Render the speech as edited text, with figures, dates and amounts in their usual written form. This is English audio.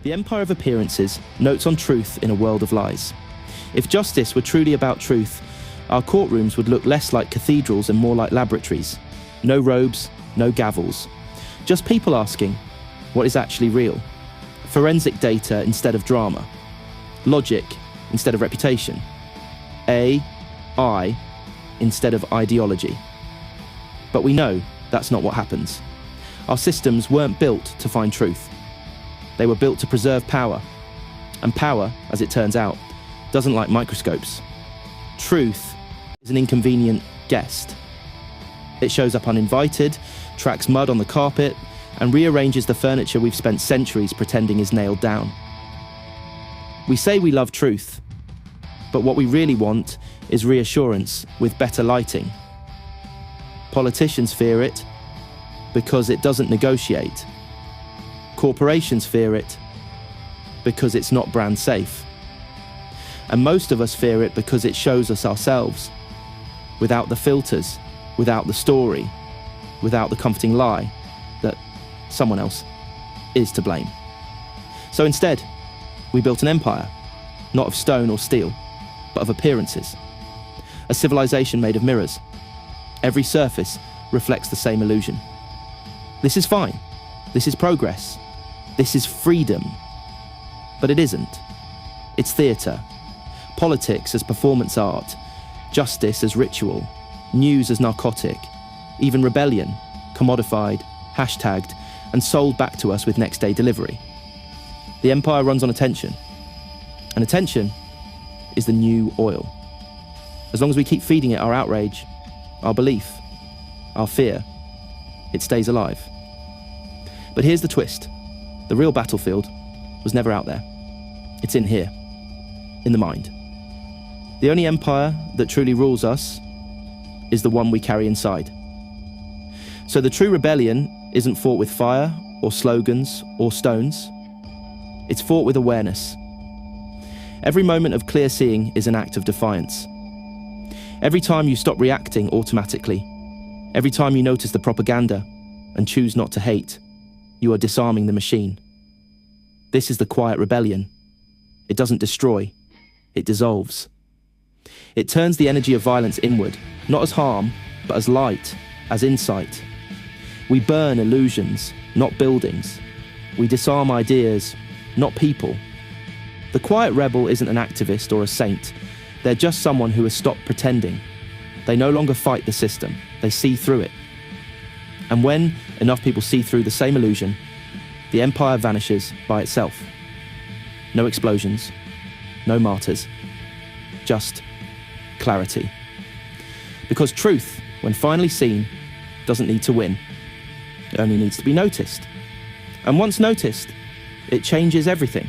The empire of appearances notes on truth in a world of lies. If justice were truly about truth, our courtrooms would look less like cathedrals and more like laboratories. No robes, no gavels. Just people asking, what is actually real? Forensic data instead of drama. Logic instead of reputation. I instead of ideology. But we know that's not what happens. Our systems weren't built to find truth. They were built to preserve power. And power, as it turns out, doesn't like microscopes. Truth is an inconvenient guest. It shows up uninvited, tracks mud on the carpet, and rearranges the furniture we've spent centuries pretending is nailed down. We say we love truth, but what we really want is reassurance with better lighting. Politicians fear it because it doesn't negotiate. Corporations fear it because it's not brand safe. And most of us fear it because it shows us ourselves, without the filters, without the story, without the comforting lie that someone else is to blame. So instead, we built an empire, not of stone or steel, but of appearances. A civilization made of mirrors. Every surface reflects the same illusion. This is fine. This is progress. This is freedom. But it isn't. It's theatre. Politics as performance art. Justice as ritual. News as narcotic. Even rebellion, commodified, hashtagged, and sold back to us with next day delivery. The empire runs on attention. And attention is the new oil. As long as we keep feeding it our outrage, our belief, our fear, it stays alive. But here's the twist. The real battlefield was never out there. It's in here, in the mind. The only empire that truly rules us is the one we carry inside. So the true rebellion isn't fought with fire or slogans or stones. It's fought with awareness. Every moment of clear seeing is an act of defiance. Every time you stop reacting automatically, every time you notice the propaganda and choose not to hate, you are disarming the machine. This is the quiet rebellion. It doesn't destroy, it dissolves. It turns the energy of violence inward, not as harm, but as light, as insight. We burn illusions, not buildings. We disarm ideas, not people. The quiet rebel isn't an activist or a saint. They're just someone who has stopped pretending. They no longer fight the system. They see through it. And when enough people see through the same illusion, the empire vanishes by itself. No explosions, no martyrs, just clarity. Because truth, when finally seen, doesn't need to win. It only needs to be noticed. And once noticed, it changes everything.